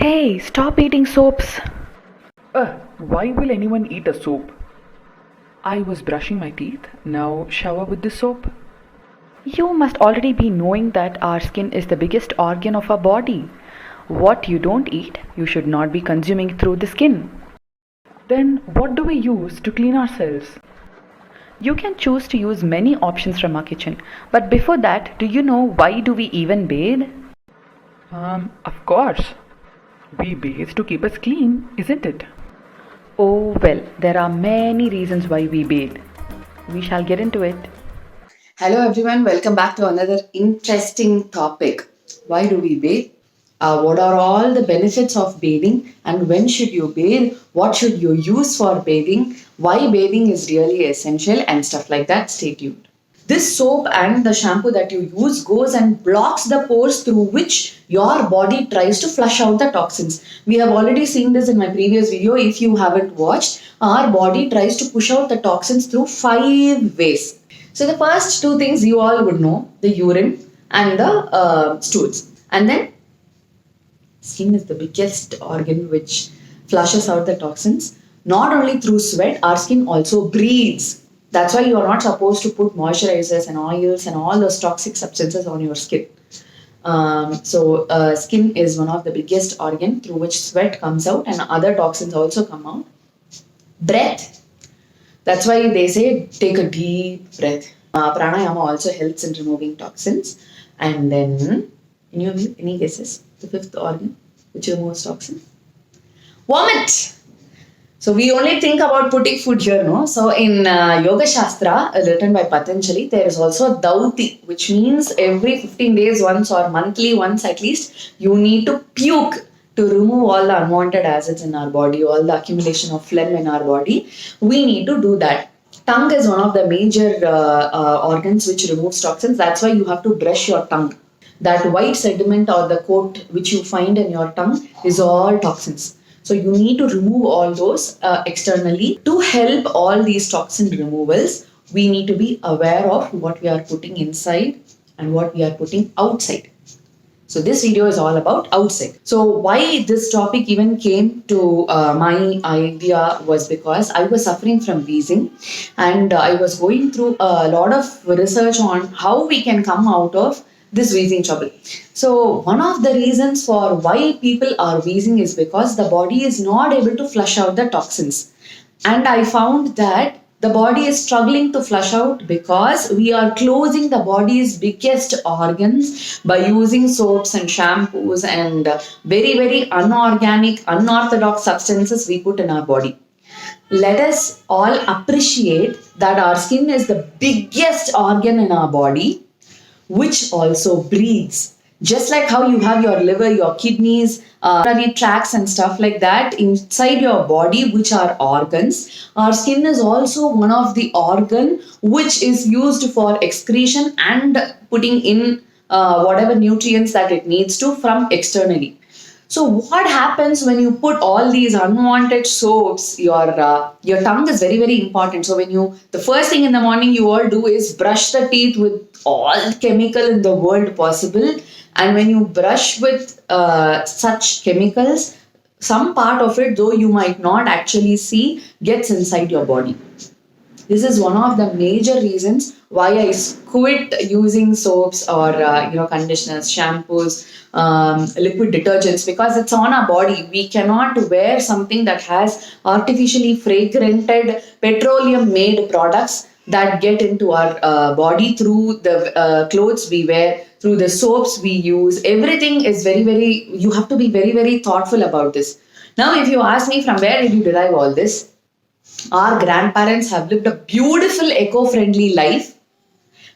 Hey, stop eating soaps. Why will anyone eat a soap? I was brushing my teeth, now shower with this soap. You must already be knowing that our skin is the biggest organ of our body. What you don't eat, you should not be consuming through the skin. Then what do we use to clean ourselves? You can choose to use many options from our kitchen. But before that, do you know why do we even bathe? Of course. We bathe to keep us clean, isn't it? Oh well, there are many reasons why we bathe. We shall get into it. Hello everyone, welcome back to another interesting topic. Why do we bathe? What are all the benefits of bathing and when should you bathe? What should you use for bathing? Why bathing is really essential and stuff like that. Stay tuned. This soap and the shampoo that you use goes and blocks the pores through which your body tries to flush out the toxins. We have already seen this in my previous video. If you haven't watched, our body tries to push out the toxins through 5 ways. So the first two things you all would know, the urine and the stools. And then skin is the biggest organ which flushes out the toxins. Not only through sweat, our skin also breathes. That's why you are not supposed to put moisturizers and oils and all those toxic substances on your skin. Skin is one of the biggest organ through which sweat comes out and other toxins also come out. Breath. That's why they say take a deep breath. Pranayama also helps in removing toxins. And then, any guesses? The fifth organ which removes toxins? Vomit. So we only think about putting food here, no? So in Yoga Shastra, written by Patanjali, there is also Dauti, which means every 15 days once or monthly once at least, you need to puke to remove all the unwanted acids in our body, all the accumulation of phlegm in our body. We need to do that. Tongue is one of the major organs which removes toxins. That's why you have to brush your tongue. That white sediment or the coat which you find in your tongue is all toxins. So you need to remove all those externally. To help all these toxin removals, we need to be aware of what we are putting inside and what we are putting outside. So this video is all about outside. So why this topic even came to my idea was because I was suffering from wheezing and I was going through a lot of research on how we can come out of this wheezing trouble. So one of the reasons for why people are wheezing is because the body is not able to flush out the toxins. And I found that the body is struggling to flush out because we are closing the body's biggest organs by using soaps and shampoos and very, very unorganic, unorthodox substances we put in our body. Let us all appreciate that our skin is the biggest organ in our body, which also breathes. Just like how you have your liver, your kidneys, urinary tracts and stuff like that inside your body, which are organs, our skin is also one of the organ which is used for excretion and putting in whatever nutrients that it needs to from externally. So what happens when you put all these unwanted soaps? Your tongue is very, very important. So the first thing in the morning you all do is brush the teeth with all chemical in the world possible. And when you brush with such chemicals, some part of it, though you might not actually see, gets inside your body. This is one of the major reasons why I quit using soaps or conditioners, shampoos, liquid detergents, because it's on our body. We cannot wear something that has artificially fragranted petroleum-made products that get into our body through the clothes we wear, through the soaps we use. Everything is very, very, you have to be very, very thoughtful about this. Now, if you ask me from where did you derive all this? Our grandparents have lived a beautiful eco-friendly life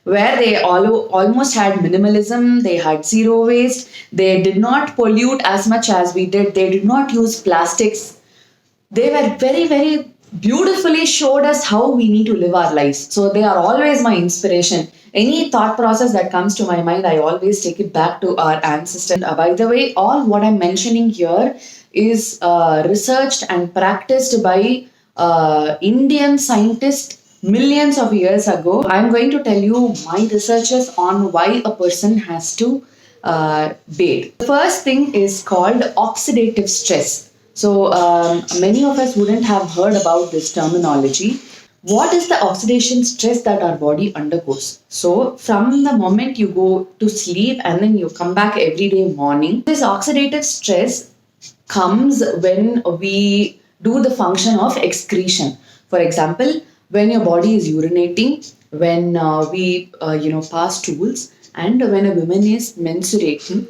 where they almost had minimalism, they had zero waste, they did not pollute as much as we did, they did not use plastics. They were very, very beautifully showed us how we need to live our lives. So they are always my inspiration. Any thought process that comes to my mind, I always take it back to our ancestors. By the way, all what I'm mentioning here is researched and practiced by Indian scientists millions of years ago. I'm going to tell you my researches on why a person has to bathe. The first thing is called oxidative stress. So many of us wouldn't have heard about this terminology. What is the oxidation stress that our body undergoes? So from the moment you go to sleep and then you come back every day morning, this oxidative stress comes when we do the function of excretion. For example, when your body is urinating, when we pass stools, and when a woman is menstruating,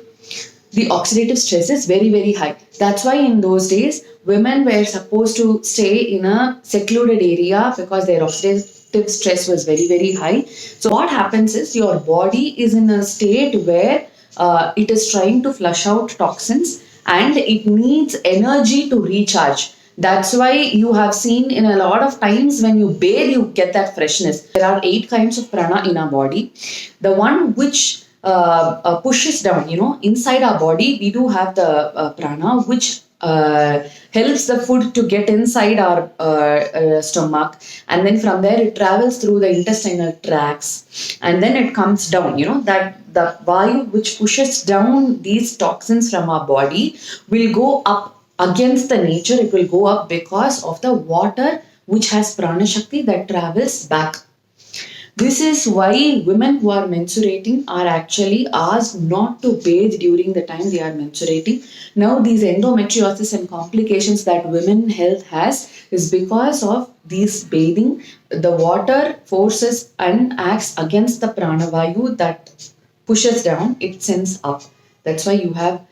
the oxidative stress is very very high. That's why in those days women were supposed to stay in a secluded area because their oxidative stress was very very high. So what happens is your body is in a state where it is trying to flush out toxins and it needs energy to recharge. That's why you have seen in a lot of times when you bathe, you get that freshness. There are 8 kinds of prana in our body. The one which pushes down, inside our body, we do have the prana which helps the food to get inside our stomach, and then from there it travels through the intestinal tracts and then it comes down. That the vayu which pushes down these toxins from our body will go up against the nature. It will go up because of the water which has prana shakti that travels back. This is why women who are menstruating are actually asked not to bathe during the time they are menstruating. Now, these endometriosis and complications that women health has is because of these bathing. The water forces and acts against the pranavayu that pushes down, it sends up. That's why you have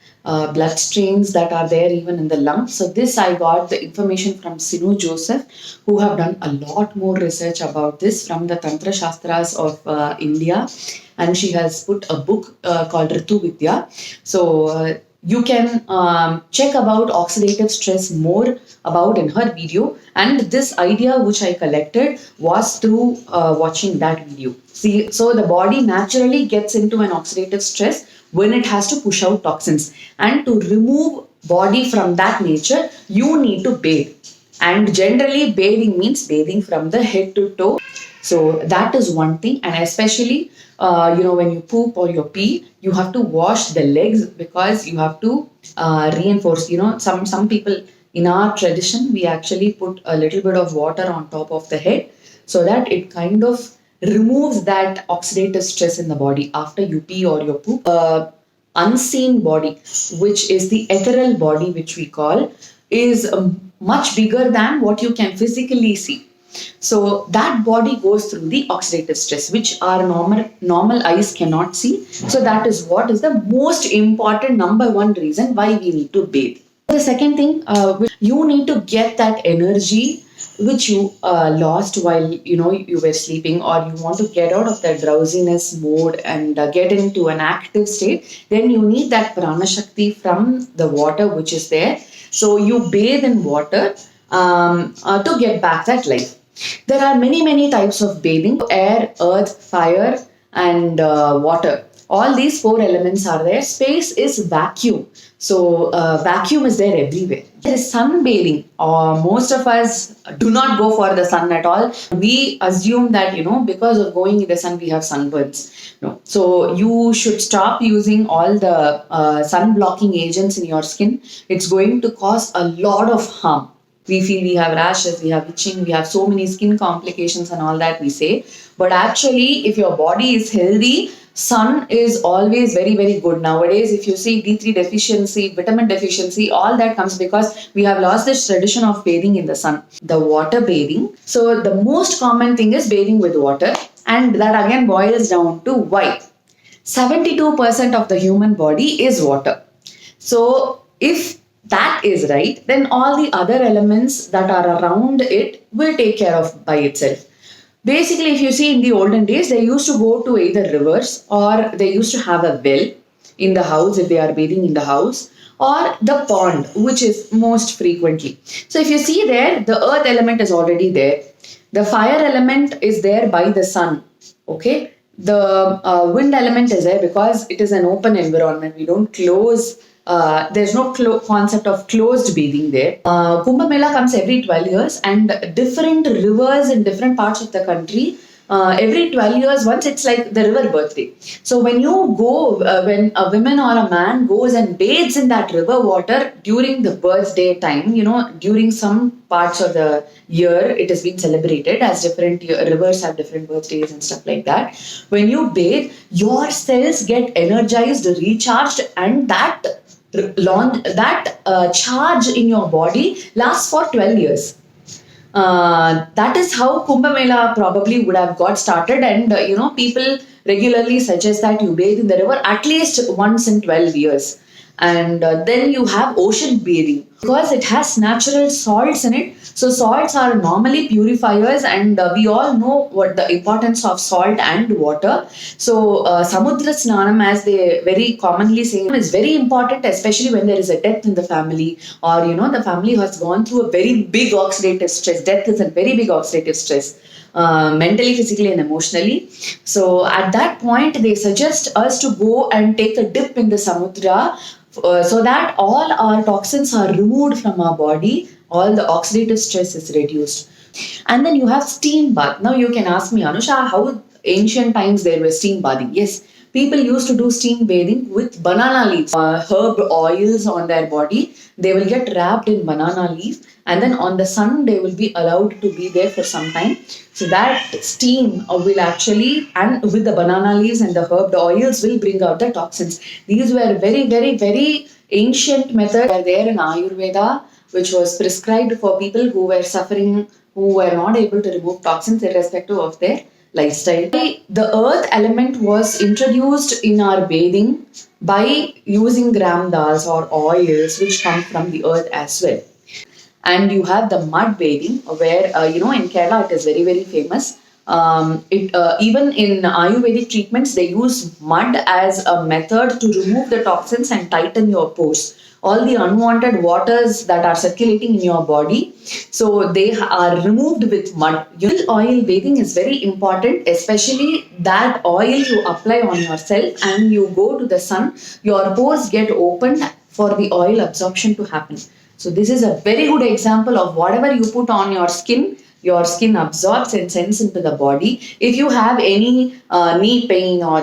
blood strains that are there even in the lungs. So this I got the information from Sinu Joseph, who have done a lot more research about this from the Tantra Shastras of India, and she has put a book called Ritu Vidya. So you can check about oxidative stress more about in her video, and this idea which I collected was through watching that video. See, so the body naturally gets into an oxidative stress when it has to push out toxins, and to remove body from that nature you need to bathe. And generally bathing means bathing from the head to toe. So that is one thing. And especially when you poop or you pee, you have to wash the legs because you have to reinforce. Some people in our tradition, we actually put a little bit of water on top of the head so that it kind of removes that oxidative stress in the body after you pee or you poop. Unseen body, which is the ethereal body, which we call, is much bigger than what you can physically see. So that body goes through the oxidative stress, which our normal eyes cannot see. So that is what is the most important number one reason why we need to bathe. The second thing, you need to get that energy which you lost while you were sleeping, or you want to get out of that drowsiness mode and get into an active state. Then you need that prana shakti from the water which is there. So you bathe in water to get back that life. There are many types of bathing: air, earth, fire, and water. All these 4 elements are there. Space is vacuum. So vacuum is there everywhere. There is sunbathing. Most of us do not go for the sun at all. We assume that, because of going in the sun, we have sunburns. No. So you should stop using all the sun blocking agents in your skin. It's going to cause a lot of harm. We feel we have rashes, we have itching, we have so many skin complications and all that we say. But actually, if your body is healthy, sun is always very, very good. Nowadays, if you see D3 deficiency, vitamin deficiency, all that comes because we have lost this tradition of bathing in the sun. The water bathing. So the most common thing is bathing with water. And that again boils down to why. 72% of the human body is water. So if that is right, then all the other elements that are around it will take care of by itself. Basically, if you see in the olden days, they used to go to either rivers, or they used to have a well in the house if they are bathing in the house, or the pond, which is most frequently. So if you see there, the earth element is already there. The fire element is there by the sun. Okay. The wind element is there because it is an open environment. We don't close. There's no concept of closed bathing there. Kumbh Mela comes every 12 years, and different rivers in different parts of the country every 12 years once, it's like the river birthday. So when you go, when a woman or a man goes and bathes in that river water during the birthday time, during some parts of the year, it has been celebrated as different rivers have different birthdays and stuff like that. When you bathe, your cells get energized, recharged, and that charge in your body lasts for 12 years. That is how Kumbh Mela probably would have got started, and people regularly suggest that you bathe in the river at least once in 12 years. And then you have ocean bathing because it has natural salts in it. So salts are normally purifiers, and we all know what the importance of salt and water. So samudra snanam, as they very commonly say, is very important, especially when there is a death in the family, or the family has gone through a very big oxidative stress. Death is a very big oxidative stress. Mentally, physically, and emotionally. So at that point, they suggest us to go and take a dip in the samudra, so that all our toxins are removed from our body, all the oxidative stress is reduced. And then you have steam bath. Now you can ask me, Anusha, how ancient times there were steam bathing? Yes, people used to do steam bathing with banana leaves, herb oils on their body. They will get wrapped in banana leaf, and then on the sun they will be allowed to be there for some time. So that steam will actually, and with the banana leaves and the herb oils, will bring out the toxins. These were very, very, very ancient methods were there in Ayurveda, which was prescribed for people who were suffering, who were not able to remove toxins irrespective of their lifestyle. The earth element was introduced in our bathing by using gram dals or oils which come from the earth as well. And you have the mud bathing, where in Kerala it is very, very famous. Even in Ayurvedic treatments, they use mud as a method to remove the toxins and tighten your pores. All the unwanted waters that are circulating in your body, so they are removed with mud. Oil bathing is very important, especially that oil you apply on yourself and you go to the sun, your pores get opened for the oil absorption to happen. So this is a very good example of whatever you put on your skin absorbs and sends into the body. If you have any knee pain or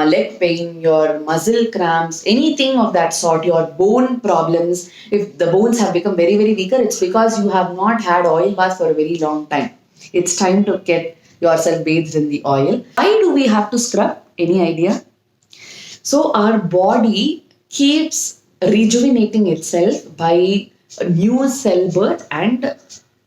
leg pain, your muscle cramps, anything of that sort, your bone problems, if the bones have become very, very weaker, it's because you have not had oil bath for a very long time. It's time to get yourself bathed in the oil. Why do we have to scrub? Any idea? So our body keeps rejuvenating itself by new cell birth, and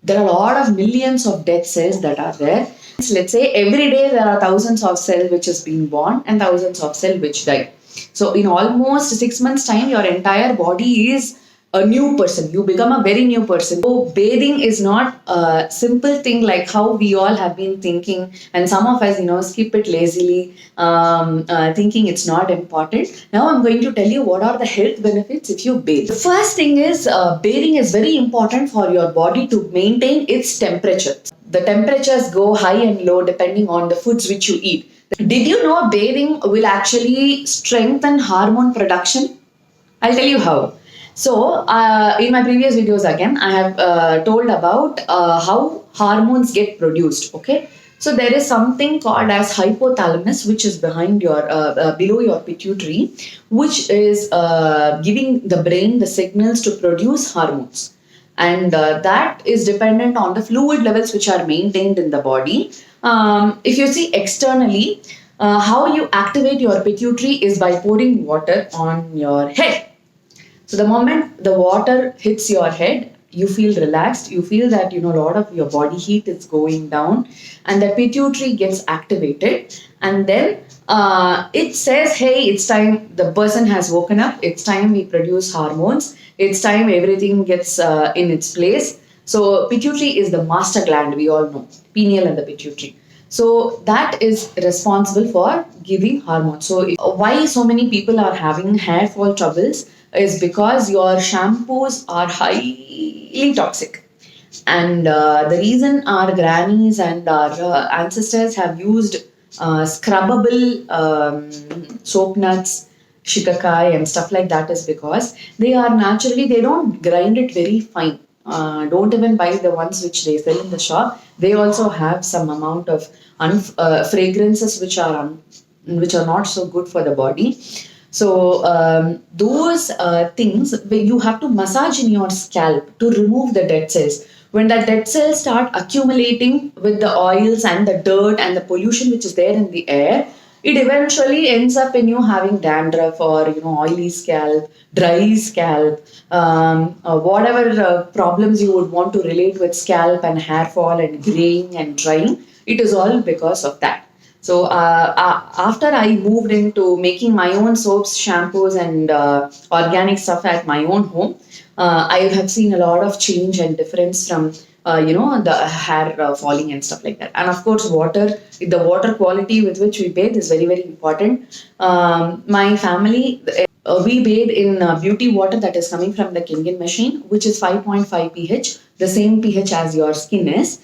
there are a lot of millions of dead cells that are there. Let's say every day there are thousands of cells which is being born and thousands of cells which die. So in almost 6 months time, your entire body is a new person. You become a very new person. So bathing is not a simple thing like how we all have been thinking, and some of us skip it lazily, thinking it's not important. Now I'm going to tell you what are the health benefits if you bathe. The first thing is bathing is very important for your body to maintain its temperature. The temperatures go high and low depending on the foods which you eat. Did you know bathing will actually strengthen hormone production? I'll tell you how. So, in my previous videos again, I have told about how hormones get produced. Okay, so there is something called as hypothalamus, which is behind your below your pituitary, which is giving the brain the signals to produce hormones, and that is dependent on the fluid levels which are maintained in the body. If you see externally, how you activate your pituitary is by pouring water on your head. So the moment the water hits your head, you feel relaxed. You feel that a lot of your body heat is going down, and the pituitary gets activated, and then it says, "Hey, it's time. The person has woken up. It's time we produce hormones. It's time everything gets in its place." So pituitary is the master gland. We all know pineal and the pituitary. So that is responsible for giving hormones. So why so many people are having hair fall troubles is because your shampoos are highly toxic. And the reason our grannies and our ancestors have used scrubbable soap nuts, shikakai and stuff like that is because they are naturally, they don't grind it very fine. Don't even buy the ones which they sell in the shop. They also have some amount of fragrances which are not so good for the body. So those things you have to massage in your scalp to remove the dead cells. When the dead cells start accumulating with the oils and the dirt and the pollution which is there in the air, it eventually ends up in you having dandruff or oily scalp, dry scalp, whatever problems you would want to relate with scalp and hair fall and graying and drying. It is all because of that. So after I moved into making my own soaps, shampoos, and organic stuff at my own home, I have seen a lot of change and difference from the hair falling and stuff like that. And of course, the water quality with which we bathe is very very important. My family. We bathe in beauty water that is coming from the Kangen machine, which is 5.5 pH, the same pH as your skin is.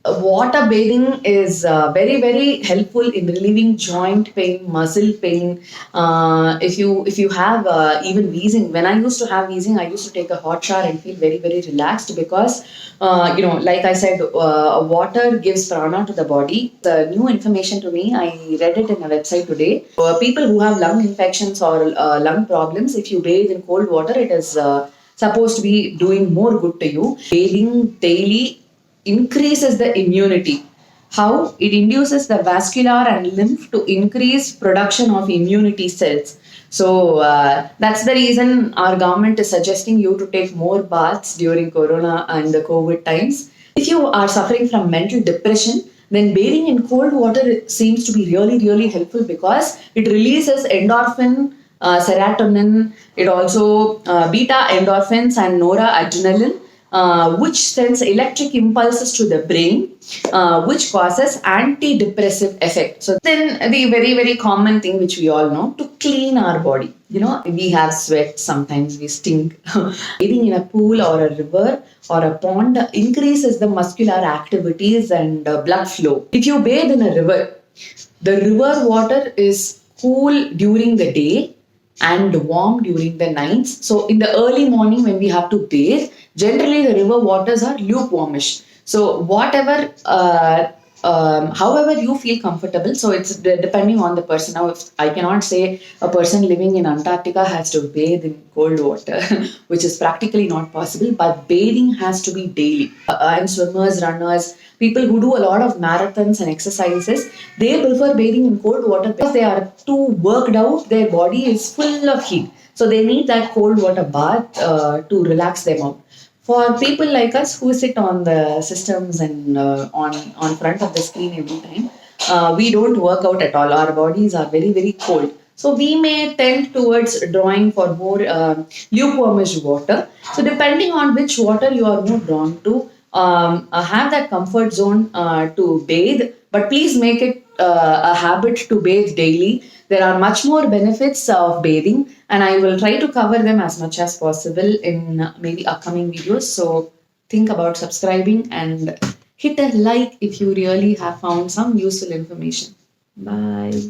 Water bathing is very very helpful in relieving joint pain, muscle pain. If you have even wheezing, when I used to have wheezing, I used to take a hot shower and feel very very relaxed because like I said, water gives prana to the body. The new information to me, I read it in a website today. People who have lung infections or lung problems, if you bathe in cold water, it is supposed to be doing more good to you. Bathing daily increases the immunity. How? It induces the vascular and lymph to increase production of immunity cells. So that's the reason our government is suggesting you to take more baths during Corona and the COVID times. If you are suffering from mental depression, then bathing in cold water seems to be really, really helpful because it releases endorphin, serotonin, it also beta endorphins and noradrenaline, which sends electric impulses to the brain, which causes antidepressive effect. So then the very, very common thing which we all know, to clean our body. We have sweat, sometimes we stink. Bathing in a pool or a river or a pond increases the muscular activities and blood flow. If you bathe in a river, the river water is cool during the day and warm during the nights. So in the early morning when we have to bathe, generally the river waters are lukewarmish. So however you feel comfortable. So it's depending on the person. Now, if I cannot say a person living in Antarctica has to bathe in cold water, which is practically not possible, but bathing has to be daily. And swimmers, runners, people who do a lot of marathons and exercises, they prefer bathing in cold water because they are too worked out. Their body is full of heat. So they need that cold water bath to relax them out. For people like us who sit on the systems and on front of the screen every time, we don't work out at all. Our bodies are very, very cold. So we may tend towards drawing for more lukewarmish water. So depending on which water you are more drawn to, have that comfort zone to bathe, but please make it a habit to bathe daily. There are much more benefits of bathing, and I will try to cover them as much as possible in maybe upcoming videos. So think about subscribing and hit a like if you really have found some useful information. Bye.